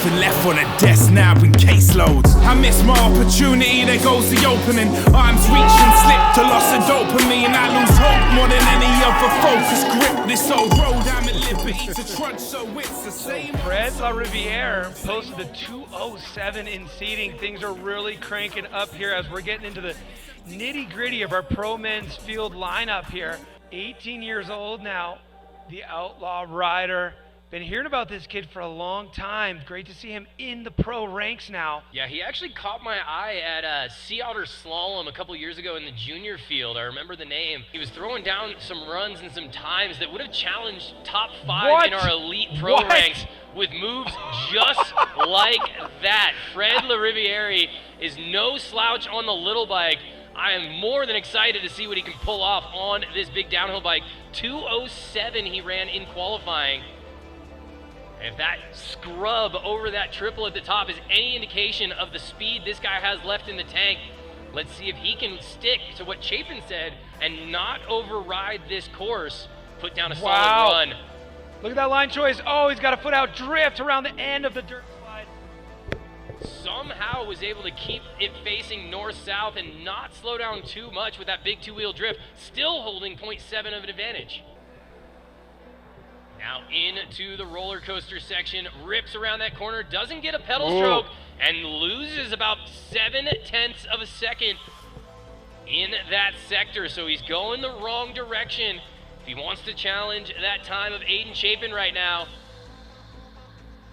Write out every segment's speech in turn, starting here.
Nothing left on the desk now in caseloads. I miss my opportunity, there goes the opening. Arms reaching, slip to loss of dopamine. I lose hope more than any other focus. Grip this old road, I'm at liberty to trudge, so it's the same. Fred LaRiviere posted the 207 in seeding. Things are really cranking up here as we're getting into the nitty-gritty of our pro men's field lineup here. 18 years old now, the outlaw rider. Been hearing about this kid for a long time. Great to see him in the pro ranks now. Yeah, he actually caught my eye at Sea Otter Slalom a couple years ago in the junior field. I remember the name. He was throwing down some runs and some times that would have challenged top 5 in our elite pro ranks with moves just like that. Fred LaRiviere is no slouch on the little bike. I am more than excited to see what he can pull off on this big downhill bike. 207 he ran in qualifying. If that scrub over that triple at the top is any indication of the speed this guy has left in the tank, let's see if he can stick to what Chapin said and not override this course. Put down a solid run. Look at that line choice. Oh, he's got a foot out drift around the end of the dirt slide. Somehow was able to keep it facing north-south and not slow down too much with that big two-wheel drift, still holding 0.7 of an advantage. Now into the roller coaster section, rips around that corner, doesn't get a pedal stroke, and loses about 0.7 of a second in that sector. So he's going the wrong direction. If he wants to challenge that time of Aiden Chapin right now,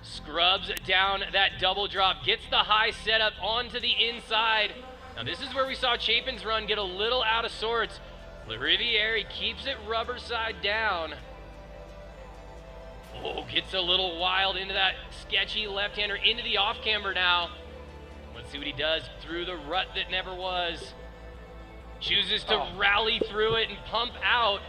scrubs down that double drop, gets the high setup onto the inside. Now this is where we saw Chapin's run get a little out of sorts. LaRiviere keeps it rubber side down. Oh, gets a little wild into that sketchy left-hander, into the off-camber now. Let's see what he does through the rut that never was. Chooses to rally through it and pump out.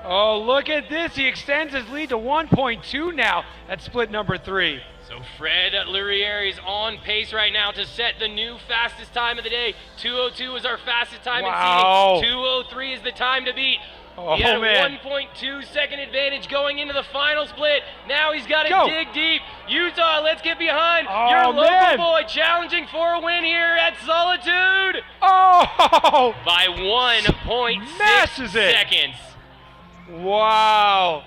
Oh, look at this. He extends his lead to 1.2 now at split number 3. So Fred LaRiviere is on pace right now to set the new fastest time of the day. 2:02 is our fastest time in seeding. 2:03 is the time to beat. He had a 1.2 second advantage going into the final split. Now he's got to dig deep. Utah, let's get behind. Your local boy challenging for a win here at Solitude. By 1.6 seconds. Wow.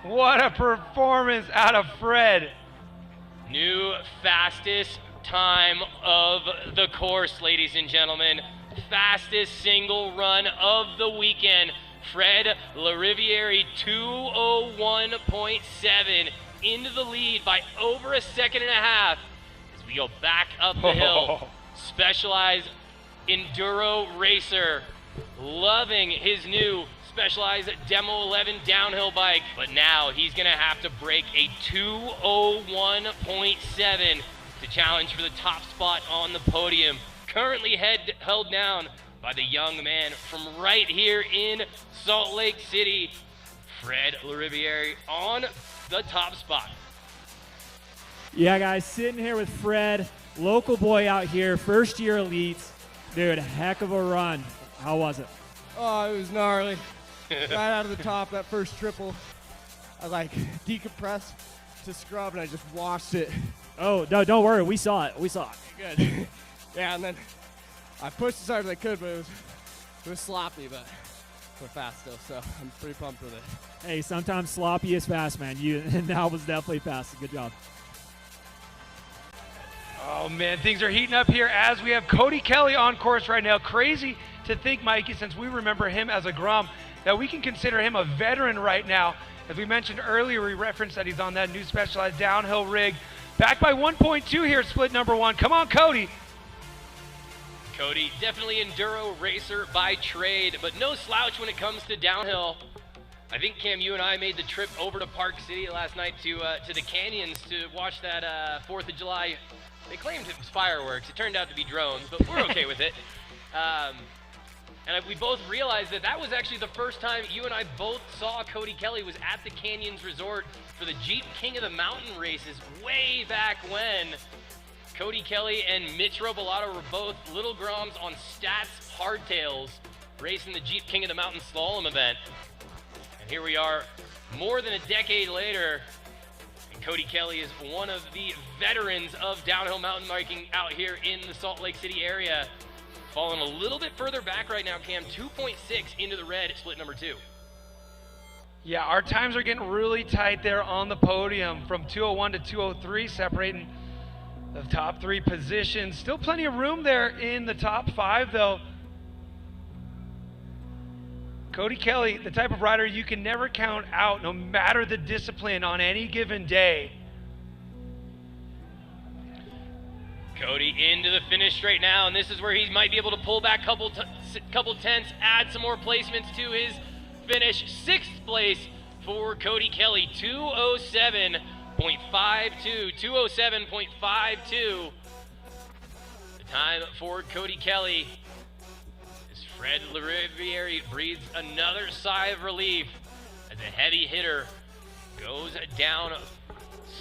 What a performance out of Fred. New fastest time of the course, ladies and gentlemen. Fastest single run of the weekend. Fred LaRiviere 2:01.7 into the lead by over a second and a half as we go back up the hill. Specialized enduro racer, loving his new Specialized Demo 11 downhill bike, but now he's gonna have to break a 2:01.7 to challenge for the top spot on the podium. Currently held down by the young man from right here in Salt Lake City, Fred LaRiviere on the top spot. Yeah, guys, sitting here with Fred, local boy out here, first year elites. Dude, heck of a run. How was it? Oh, it was gnarly. Right out of the top, that first triple, I decompressed to scrub and I just washed it. Oh, no, don't worry. We saw it. Good. Yeah, and then I pushed as hard as I could, but it was sloppy, but we're fast still, so I'm pretty pumped with it. Hey, sometimes sloppy is fast, man. And that was definitely fast. Good job. Oh, man, things are heating up here as we have Cody Kelley on course right now. Crazy to think, Mikey, since we remember him as a Grom, that we can consider him a veteran right now. As we mentioned earlier, we referenced that he's on that new Specialized downhill rig. Back by 1.2 here at split number 1. Come on, Cody. Cody, definitely enduro racer by trade, but no slouch when it comes to downhill. I think, Cam, you and I made the trip over to Park City last night to the canyons to watch that 4th of July. They claimed it was fireworks. It turned out to be drones, but we're okay with it. And we both realized that was actually the first time you and I both saw Cody Kelley was at the Canyons Resort for the Jeep King of the Mountain races way back when. Cody Kelley and Mitch Ropelato were both little Groms on Stats Hardtails racing the Jeep King of the Mountain slalom event. And here we are more than a decade later. And Cody Kelley is one of the veterans of downhill mountain biking out here in the Salt Lake City area. Falling a little bit further back right now, Cam, 2.6 into the red, split number 2. Yeah, our times are getting really tight there on the podium from 201 to 203, separating the top 3 positions. Still plenty of room there in the top 5, though. Cody Kelley, the type of rider you can never count out, no matter the discipline on any given day. Cody into the finish straight now, and this is where he might be able to pull back couple tenths, add some more placements to his finish. 6th place for Cody Kelley, 207.52, 207.52. The time for Cody Kelley. As Fred LaRiviere breathes another sigh of relief as a heavy hitter goes down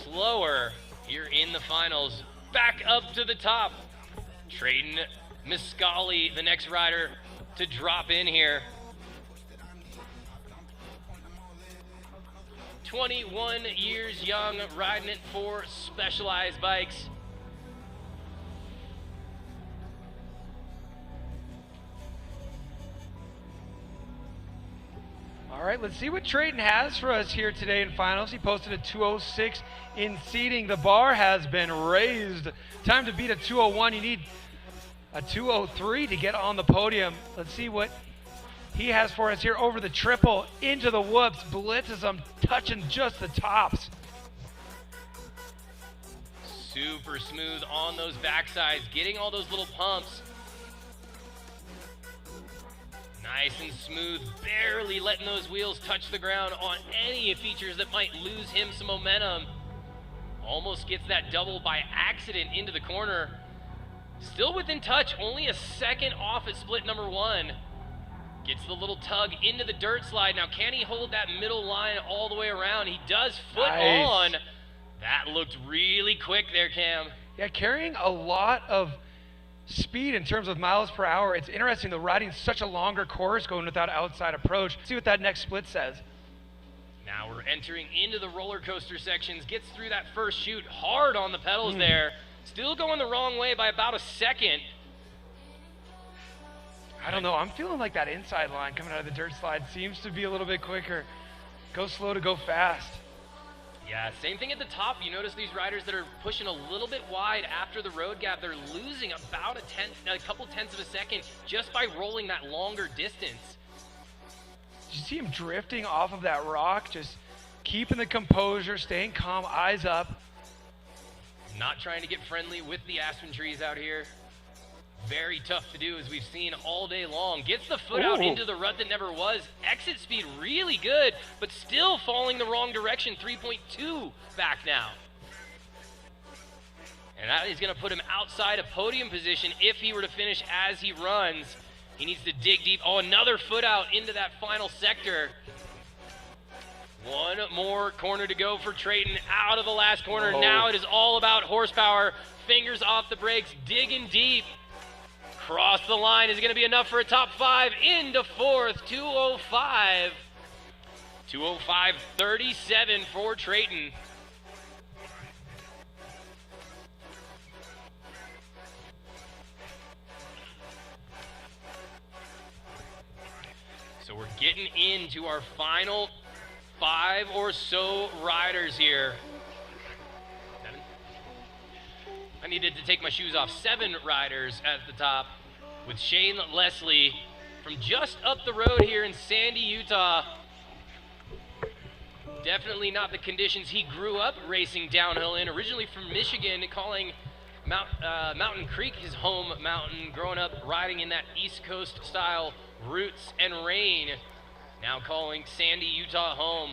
slower here in the finals. Back up to the top. Treyton Maskaly, the next rider to drop in here. 21 years young, riding it for Specialized Bikes. All right, let's see what Treyton has for us here today in finals. He posted a 206 in seating. The bar has been raised. Time to beat a 201. You need a 203 to get on the podium. Let's see what he has for us here over the triple, into the whoops, blitzes them, touching just the tops. Super smooth on those backsides, getting all those little pumps. Nice and smooth, barely letting those wheels touch the ground on any features that might lose him some momentum. Almost gets that double by accident into the corner. Still within touch, only a second off at split number 1. Gets the little tug into the dirt slide. Now, can he hold that middle line all the way around? He does, foot on. That looked really quick there, Cam. Yeah, carrying a lot of speed in terms of miles per hour. It's interesting, the riding such a longer course going without outside approach. See what that next split says. Now we're entering into the roller coaster sections. Gets through that first chute hard on the pedals there. Still going the wrong way by about a second. I don't know. I'm feeling like that inside line coming out of the dirt slide seems to be a little bit quicker. Go slow to go fast. Yeah, same thing at the top. You notice these riders that are pushing a little bit wide after the road gap, they're losing about a couple tenths of a second just by rolling that longer distance. Did you see him drifting off of that rock? Just keeping the composure, staying calm, eyes up. Not trying to get friendly with the aspen trees out here. Very tough to do, as we've seen all day long. Gets the foot out into the rut that never was. Exit speed really good, but still falling the wrong direction. 3.2 back now. And that is going to put him outside of podium position if he were to finish as he runs. He needs to dig deep. Oh, another foot out into that final sector. One more corner to go for Treyton out of the last corner. Now it is all about horsepower. Fingers off the brakes, digging deep. Cross the line. Is it going to be enough for a top 5? Into 4th, 205. 205.37 for Treyton. So we're getting into our final 5 or so riders here. 7. I needed to take my shoes off. 7 riders at the top, with Shane Leslie from just up the road here in Sandy, Utah. Definitely not the conditions he grew up racing downhill in. Originally from Michigan, calling Mountain Creek his home mountain, growing up riding in that East Coast style roots and rain. Now calling Sandy, Utah home.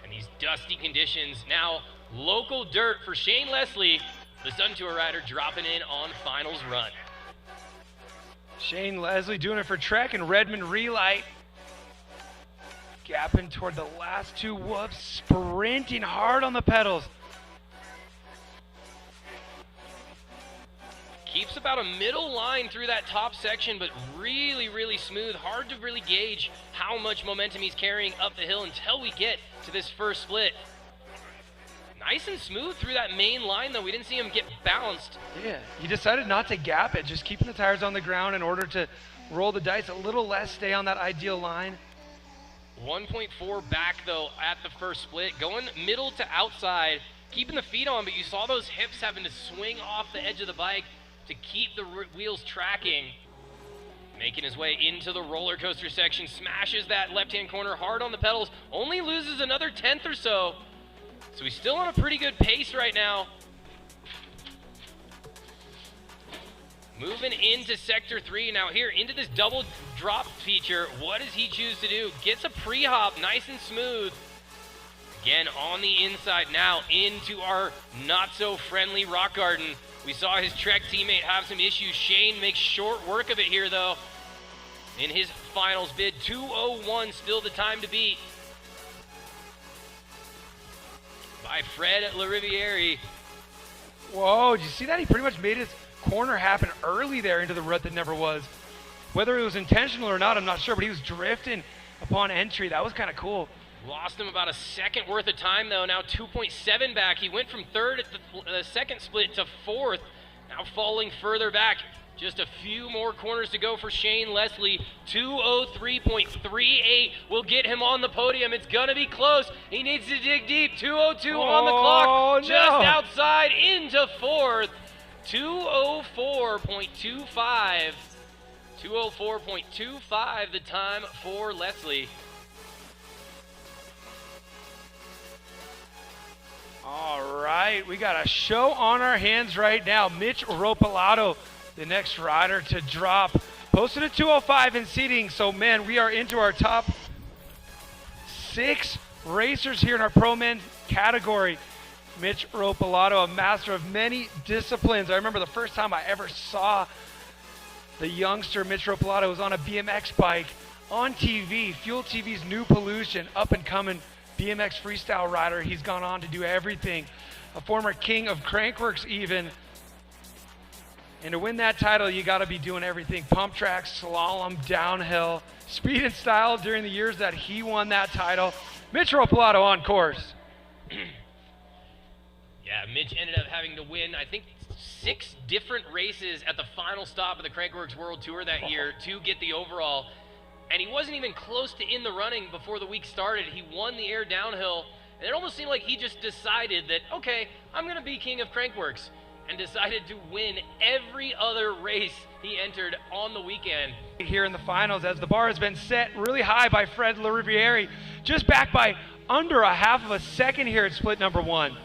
And these dusty conditions. Now local dirt for Shane Leslie, the Sun Tour rider, dropping in on finals run. Shane Leslie doing it for Trek and Redmond Relight. Gapping toward the last 2 whoops, sprinting hard on the pedals. Keeps about a middle line through that top section, but really, really smooth. Hard to really gauge how much momentum he's carrying up the hill until we get to this first split. nice and smooth through that main line, though. We didn't see him get bounced. Yeah, he decided not to gap it, just keeping the tires on the ground in order to roll the dice a little less, stay on that ideal line. 1.4 back, though, at the first split. Going middle to outside, keeping the feet on, but you saw those hips having to swing off the edge of the bike to keep the wheels tracking. Making his way into the roller coaster section, smashes that left-hand corner hard on the pedals, only loses another 10th or so. So he's still on a pretty good pace right now. Moving into Sector 3 now here, into this double drop feature. What does he choose to do? Gets a pre-hop, nice and smooth. Again, on the inside now, into our not-so-friendly rock garden. We saw his Trek teammate have some issues. Shane makes short work of it here, though. In his finals bid, 2:01 still the time to beat. By Fred LaRiviere. Whoa, did you see that? He pretty much made his corner happen early there into the rut that never was. Whether it was intentional or not, I'm not sure, but he was drifting upon entry. That was kind of cool. Lost him about a second worth of time, though. Now 2.7 back. He went from third at the second split to fourth. Now falling further back. Just a few more corners to go for Shane Leslie. 2:03.38 will get him on the podium. It's going to be close. He needs to dig deep. 2:02 on the clock. No. Just outside into fourth. 2:04.25. 2:04.25 the time for Leslie. All right, we got a show on our hands right now. Mitch Ropelato, the next rider to drop, posted a 2:05 in seating. So, man, we are into our top 6 racers here in our Pro Men category. Mitch Ropelato, a master of many disciplines. I remember the first time I ever saw the youngster Mitch Ropelato was on a BMX bike on TV, Fuel TV's New Pollution, up and coming BMX freestyle rider. He's gone on to do everything. A former king of Crankworks even. And to win that title, you got to be doing everything. Pump track, slalom, downhill, speed and style during the years that he won that title. Mitch Ropelato on course. Yeah, Mitch ended up having to win, I think, 6 different races at the final stop of the Crankworks World Tour that year to get the overall. And he wasn't even close to in the running before the week started. He won the air downhill, and it almost seemed like he just decided that, okay, I'm going to be king of Crankworks, and decided to win every other race he entered on the weekend. Here in the finals, as the bar has been set really high by Fred LaRiviere, just back by under a half of a second here at split number 1.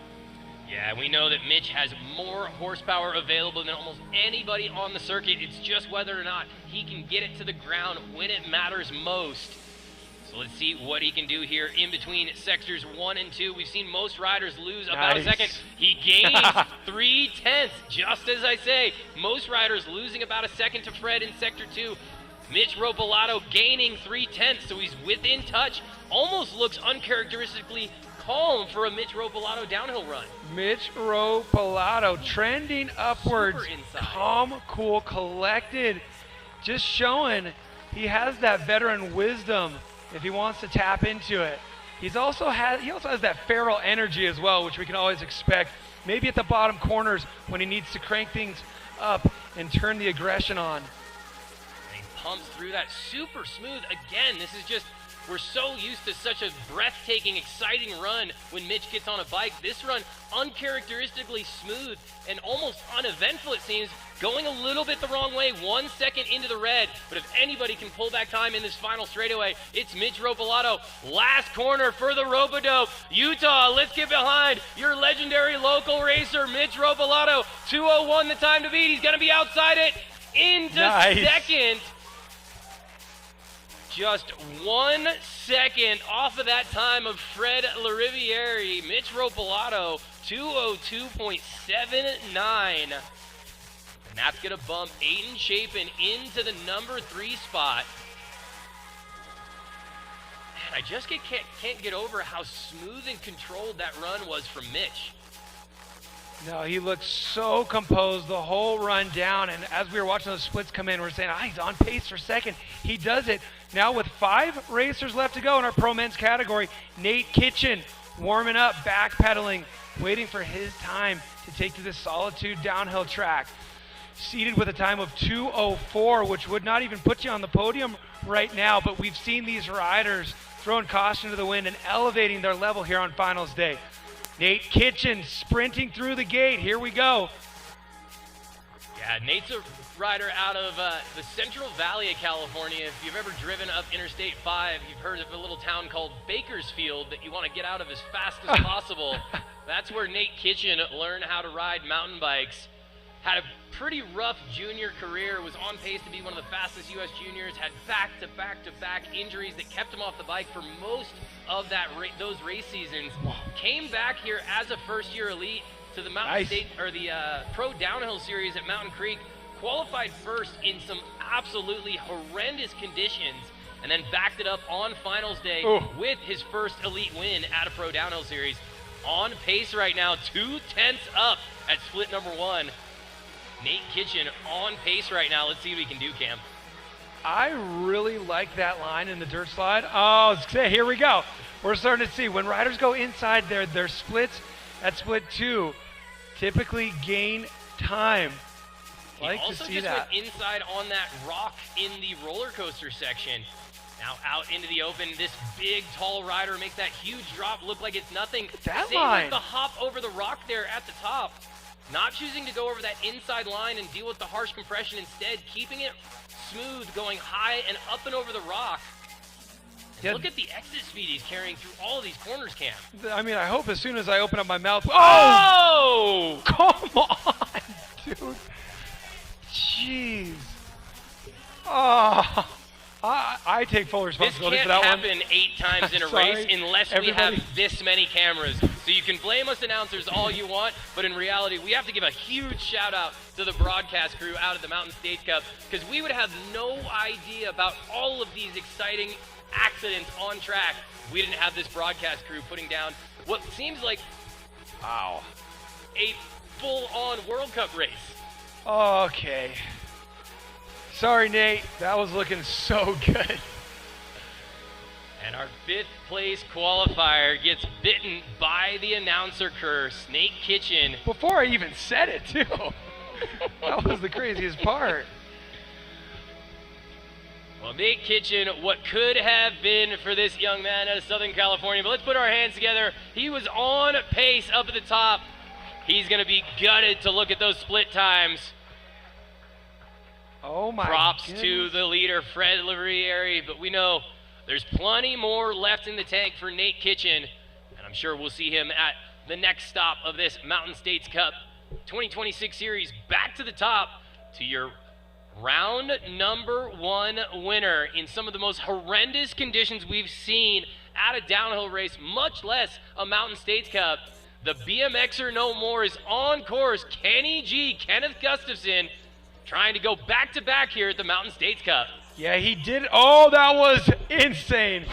Yeah, we know that Mitch has more horsepower available than almost anybody on the circuit. It's just whether or not he can get it to the ground when it matters most. So let's see what he can do here in between sectors 1 and 2. We've seen most riders lose about a second. He gains 3/10, just as I say. Most riders losing about a second to Fred in sector 2. Mitch Ropelato gaining 3/10, so he's within touch. Almost looks uncharacteristically calm for a Mitch Ropelato downhill run. Mitch Ropelato trending upwards, calm, cool, collected, just showing he has that veteran wisdom if he wants to tap into it. He also has that feral energy as well, which we can always expect. Maybe at the bottom corners when he needs to crank things up and turn the aggression on. And he pumps through that super smooth. Again, this is just, we're so used to such a breathtaking, exciting run when Mitch gets on a bike. This run, uncharacteristically smooth and almost uneventful, it seems. Going a little bit the wrong way, 1 second into the red. But if anybody can pull back time in this final straightaway, it's Mitch Ropelato. Last corner for the Robodope. Utah, let's get behind your legendary local racer, Mitch Ropelato. 2:01 the time to beat. He's going to be outside it into second. Just 1 second off of that time of Fred LaRiviere. Mitch Ropelato, 2:02.79. And that's going to bump Aiden Chapin into the number 3 spot. Man, I just can't get over how smooth and controlled that run was from Mitch. No, he looked so composed the whole run down, and as we were watching those splits come in, we're saying, he's on pace for second. He does it. Now with 5 racers left to go in our Pro Men's category, Nate Kitchen warming up, backpedaling waiting for his time to take to this Solitude downhill track. Seated with a time of 2:04, which would not even put you on the podium right now, but we've seen these riders throwing caution to the wind and elevating their level here on finals day. Nate Kitchen sprinting through the gate. Here we go. Yeah, Nate's a rider out of the Central Valley of California. If you've ever driven up Interstate 5, you've heard of a little town called Bakersfield that you want to get out of as fast as possible. That's where Nate Kitchen learned how to ride mountain bikes. Had a pretty rough junior career, was on pace to be one of the fastest U.S. juniors, had back-to-back injuries that kept him off the bike for most of those race seasons. Came back here as a first-year elite to the Mountain State, or the Pro Downhill Series at Mountain Creek, qualified first in some absolutely horrendous conditions, and then backed it up on finals day with his first elite win at a Pro Downhill Series. On pace right now, 2/10 up at split number 1. Nate Kitchen on pace right now. Let's see what he can do, Cam. I really like that line in the dirt slide. Oh, here we go. We're starting to see when riders go inside their splits at split 2, typically gain time. Like to see that. Went inside on that rock in the roller coaster section. Now out into the open, this big, tall rider makes that huge drop look like it's nothing. That Same line. with the hop over the rock there at the top. Not choosing to go over that inside line and deal with the harsh compression, instead keeping it smooth, going high and up and over the rock. Yeah. Look at the exit speed he's carrying through all of these corners, Cam. I mean, I hope as soon as I open up my mouth. Oh! Come on, dude. Jeez. Oh, I take full responsibility for that one. This can't happen 8 times in a race unless we have this many cameras. So you can blame us announcers all you want, but in reality, we have to give a huge shout out to the broadcast crew out at the Mountain States Cup, because we would have no idea about all of these exciting accidents on track if we didn't have this broadcast crew putting down what seems like a full-on World Cup race. Okay. Sorry, Nate. That was looking so good. And our 5th place qualifier gets bitten by the announcer curse. Nate Kitchen. Before I even said it, too. That was the craziest part. Well, Nate Kitchen, what could have been for this young man out of Southern California, but let's put our hands together. He was on pace up at the top. He's going to be gutted to look at those split times. Oh my Props goodness. to the leader, Fred LaRiviere, but we know there's plenty more left in the tank for Nate Kitchen, and I'm sure we'll see him at the next stop of this Mountain States Cup 2026 series. Back to the top to your round number 1 winner in some of the most horrendous conditions we've seen at a downhill race, much less a Mountain States Cup. The BMXer no more is on course. Kenneth Gustafson, trying to go back-to-back here at the Mountain States Cup. Yeah, he did. Oh, that was insane.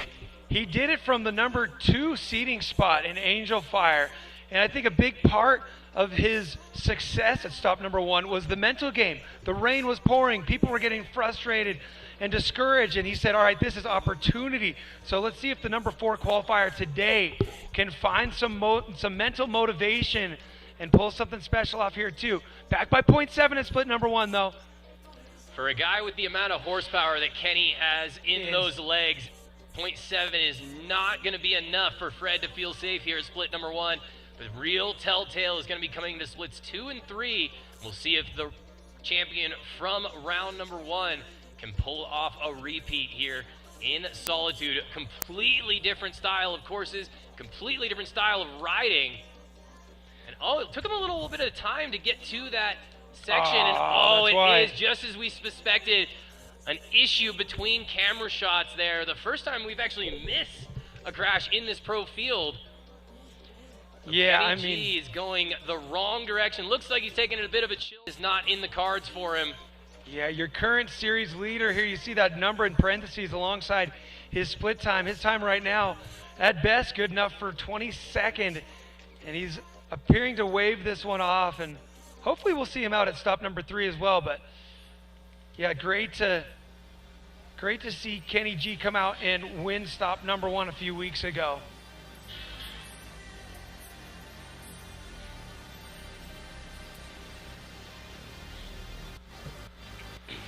He did it from the number 2 seating spot in Angel Fire. And I think a big part of his success at stop number 1 was the mental game. The rain was pouring. People were getting frustrated and discouraged. And he said, all right, this is opportunity. So let's see if the number 4 qualifier today can find some mental motivation and pull something special off here, too. Back by 0.7 at split number 1, though. For a guy with the amount of horsepower that Kenny has in those legs, 0.7 is not going to be enough for Fred to feel safe here at split number 1. The real telltale is going to be coming to splits 2 and 3. We'll see if the champion from round number 1 can pull off a repeat here in Solitude. Completely different style of courses, completely different style of riding. And it took him a little bit of time to get to that section. It is just as we suspected, an issue between camera shots there. The first time we've actually missed a crash in this pro field. So Kenny G is going the wrong direction. Looks like he's taking a bit of a chill. It's not in the cards for him. Yeah, your current series leader here, you see that number in parentheses alongside his split time. His time right now, at best, good enough for 22nd. And he's appearing to wave this one off, and hopefully we'll see him out at stop number 3 as well. But yeah, great to see Kenny G come out and win stop number 1 a few weeks ago.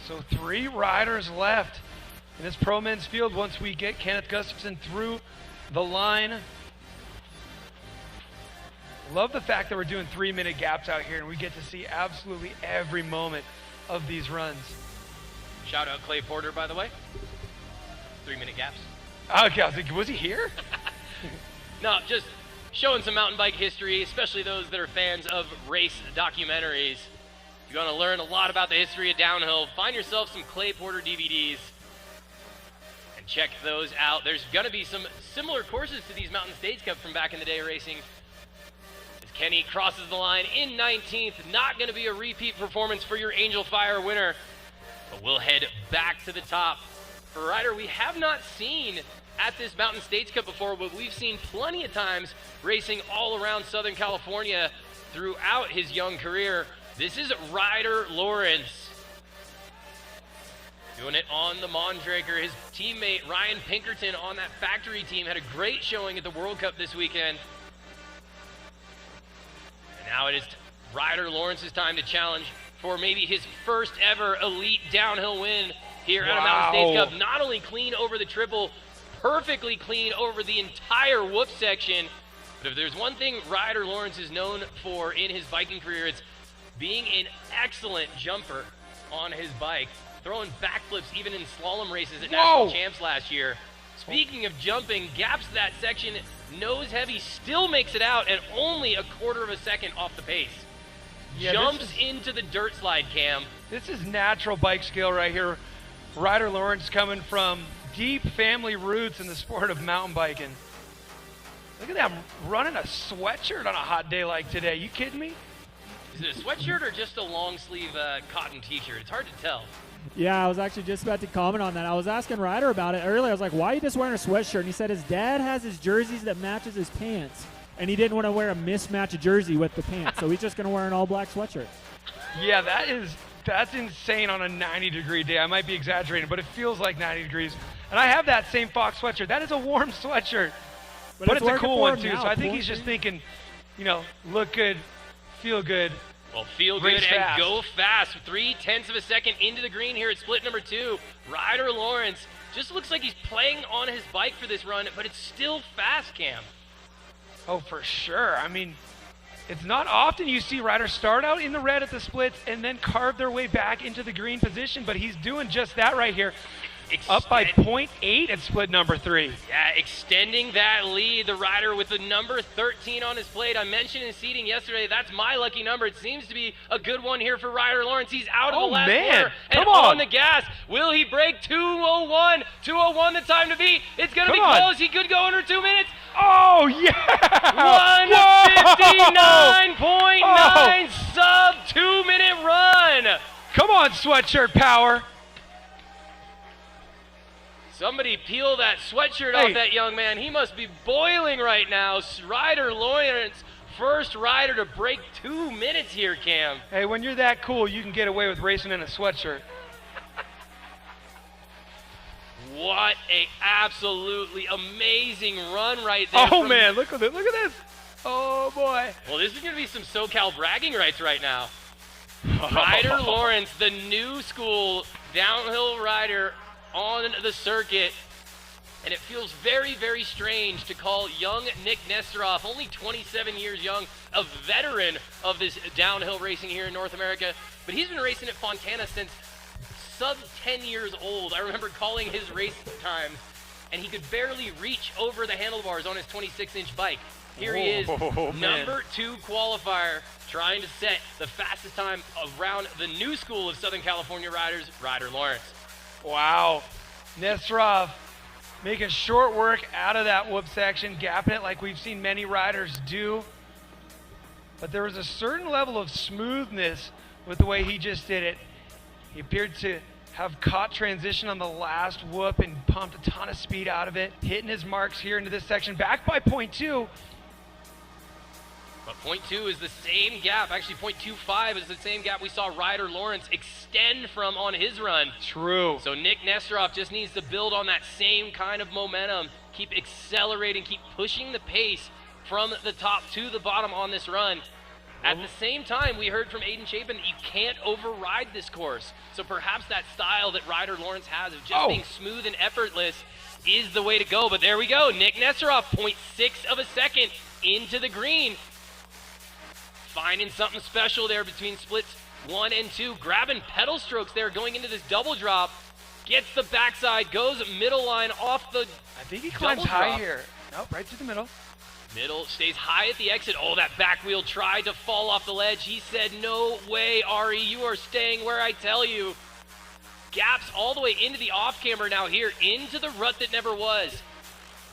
So 3 riders left in this pro men's field once we get Kenneth Gustafson through the line. Love the fact that we're doing 3-minute gaps out here and we get to see absolutely every moment of these runs. Shout out Clay Porter, by the way. 3-minute gaps. Okay, I was like, was he here? No, just showing some mountain bike history, especially those that are fans of race documentaries. If you want to learn a lot about the history of downhill, find yourself some Clay Porter DVDs and check those out. There's going to be some similar courses to these Mountain States Cup from back in the day racing. As Kenny crosses the line in 19th, not going to be a repeat performance for your Angel Fire winner, but we'll head back to the top. For Ryder, we have not seen at this Mountain States Cup before, but we've seen plenty of times racing all around Southern California throughout his young career. This is Ryder Lawrence doing it on the Mondraker. His teammate Ryan Pinkerton on that factory team had a great showing at the World Cup this weekend. And now it is Ryder Lawrence's time to challenge for maybe his first ever elite downhill win here at a Mountain States Cup. Not only clean over the triple, perfectly clean over the entire whoop section. But if there's one thing Ryder Lawrence is known for in his biking career, it's being an excellent jumper on his bike, throwing backflips even in slalom races at national champs last year. Speaking of jumping, gaps that section, nose heavy, still makes it out and only a quarter of a second off the pace. Yeah, jumps into the dirt slide, Cam. This is natural bike skill right here. Ryder Lawrence coming from deep family roots in the sport of mountain biking. Look at that, running a sweatshirt on a hot day like today. You kidding me? Is it a sweatshirt or just a long sleeve cotton t-shirt? It's hard to tell. Yeah, I was actually just about to comment on that. I was asking Ryder about it earlier. I was like, why are you just wearing a sweatshirt? And he said his dad has his jerseys that matches his pants, and he didn't want to wear a mismatched jersey with the pants, so he's just going to wear an all-black sweatshirt. Yeah, that's insane on a 90-degree day. I might be exaggerating, but it feels like 90 degrees. And I have that same Fox sweatshirt. That is a warm sweatshirt, but it's a cool one too. So I think he's just thinking, you know, look good, feel good. Well, feel good and go fast. 0.3 of a second into the green here at split number 2. Ryder Lawrence just looks like he's playing on his bike for this run, but it's still fast, Cam. Oh, for sure. I mean, it's not often you see riders start out in the red at the splits and then carve their way back into the green position, but he's doing just that right here. Up by 0.8 at split number 3. Yeah, extending that lead. The rider with the number 13 on his plate. I mentioned in seating yesterday, that's my lucky number. It seems to be a good one here for Ryder Lawrence. He's out of the last corner and on the gas. Will he break 2:01? 2:01 the time to beat. It's going to be close. He could go under 2 minutes. Oh, yeah! 1:59.9 sub 2-minute run. Come on, sweatshirt power. Somebody peel that sweatshirt off that young man. He must be boiling right now. Ryder Lawrence, first rider to break 2 minutes here, Cam. Hey, when you're that cool, you can get away with racing in a sweatshirt. What a absolutely amazing run right there. Oh, man, look at this. Look at this. Oh, boy. Well, this is going to be some SoCal bragging rights right now. Ryder Lawrence, the new school downhill rider on the circuit, and it feels very, very strange to call young Nick Nestoroff, only 27 years young, a veteran of this downhill racing here in North America, but he's been racing at Fontana since sub 10 years old. I remember calling his race times, and he could barely reach over the handlebars on his 26-inch bike. Here he is, number 2 qualifier, trying to set the fastest time around the new school of Southern California riders, Ryder Lawrence. Wow. Nestoroff making short work out of that whoop section, gapping it like we've seen many riders do. But there was a certain level of smoothness with the way he just did it. He appeared to have caught transition on the last whoop and pumped a ton of speed out of it, hitting his marks here into this section, back by 0.2. But 0.2 is the same gap. Actually, 0.25 is the same gap we saw Ryder Lawrence extend from on his run. True. So Nick Nestoroff just needs to build on that same kind of momentum, keep accelerating, keep pushing the pace from the top to the bottom on this run. At the same time, we heard from Aiden Chapin that you can't override this course. So perhaps that style that Ryder Lawrence has of just being smooth and effortless is the way to go. But there we go. Nick Nestoroff, 0.6 of a second into the green. Finding something special there between splits 1 and 2. Grabbing pedal strokes there going into this double drop. Gets the backside, goes middle line off the I think he climbs high here. Nope, right to the middle. Middle, stays high at the exit. Oh, that back wheel tried to fall off the ledge. He said, no way, Ari, you are staying where I tell you. Gaps all the way into the off-camber now here, into the rut that never was.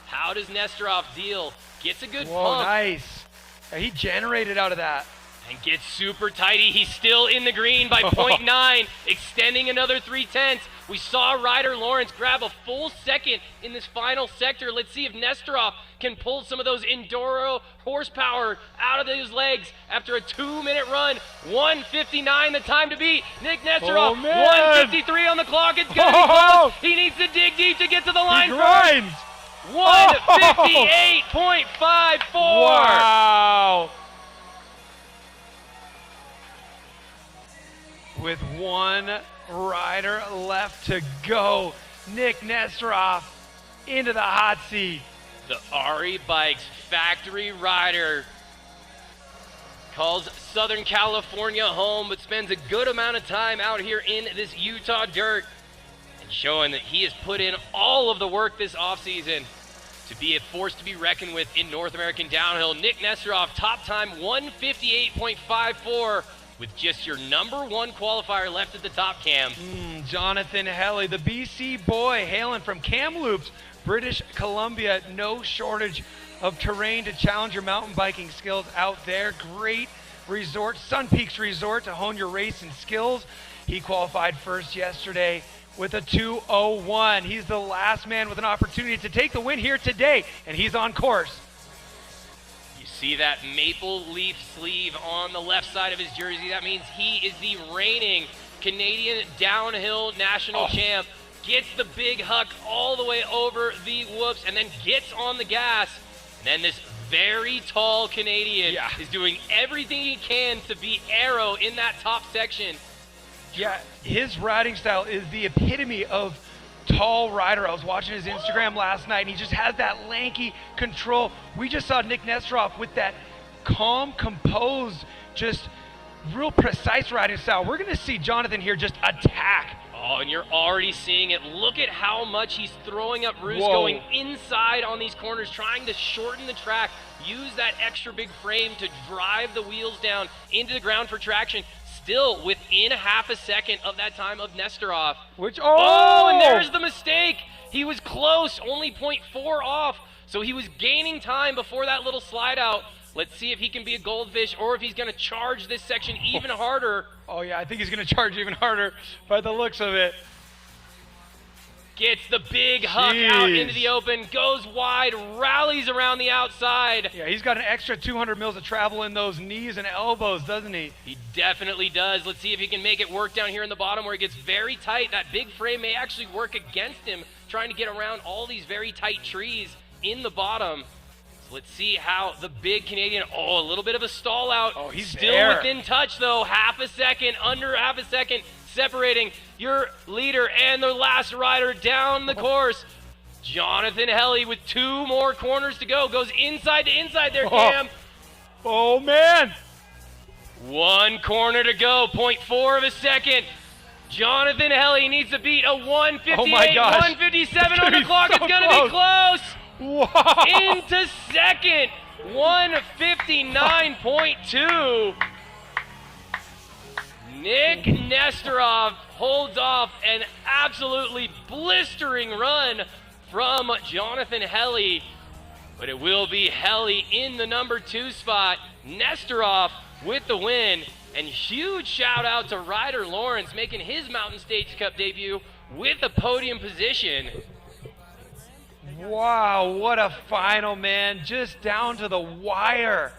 How does Nestoroff deal? Gets a good pump. Nice. Yeah, he generated out of that. And gets super tighty. He's still in the green by 0.9, extending another 0.3. We saw Ryder Lawrence grab a full second in this final sector. Let's see if Nestoroff can pull some of those Enduro horsepower out of his legs after a 2-minute run. 1:59 the time to beat. Nick Nestoroff, 1:53 on the clock. It's going to be close. He needs to dig deep to get to the line first. 1:58.54. Wow. With one rider left to go, Nick Nestoroff into the hot seat. The Ari Bikes factory rider calls Southern California home, but spends a good amount of time out here in this Utah dirt and showing that he has put in all of the work this offseason to be a force to be reckoned with in North American downhill. Nick Nestoroff, top time 1:58.54. with just your number 1 qualifier left at the top, Cam. Johnathan Helly, the BC boy, hailing from Kamloops, British Columbia. No shortage of terrain to challenge your mountain biking skills out there. Great resort, Sun Peaks Resort, to hone your racing skills. He qualified first yesterday with a 2:01. He's the last man with an opportunity to take the win here today, and he's on course. See that maple leaf sleeve on the left side of his jersey. That means he is the reigning Canadian downhill national champ. Gets the big huck all the way over the whoops and then gets on the gas. And then this very tall Canadian is doing everything he can to beat Arrow in that top section. Yeah, his riding style is the epitome of tall rider. I was watching his Instagram last night, and he just has that lanky control. We just saw Nick Nestoroff with that calm, composed, just real precise riding style. We're going to see Johnathan here just attack. Oh, and you're already seeing it. Look at how much he's throwing up roost, going inside on these corners, trying to shorten the track, use that extra big frame to drive the wheels down into the ground for traction. Still within half a second of that time of Nestoroff. And there's the mistake. He was close, only 0.4 off. So he was gaining time before that little slide out. Let's see if he can be a goldfish or if he's going to charge this section even harder. Oh, yeah, I think he's going to charge even harder by the looks of it. Gets the big huck out into the open, goes wide, rallies around the outside. Yeah, he's got an extra 200 mils of travel in those knees and elbows, doesn't he? He definitely does. Let's see if he can make it work down here in the bottom where it gets very tight. That big frame may actually work against him, trying to get around all these very tight trees in the bottom. So let's see how the big Canadian, a little bit of a stall out. Oh, he's still there. Within touch though, half a second, under half a second, separating your leader and the last rider down the course. Johnathan Helly with 2 more corners to go. Goes inside to inside there, Cam. Oh, man. 1 corner to go, 0.4 of a second. Johnathan Helly needs to beat a 1:58, 1:57 on the clock. It's going to be close. Wow. Into second, 1:59.2. Nick Nestoroff holds off an absolutely blistering run from Johnathan Helly, but it will be Helly in the number 2 spot. Nestoroff with the win, and huge shout out to Ryder Lawrence making his Mountain States Cup debut with a podium position. Wow, what a final, man. Just down to the wire.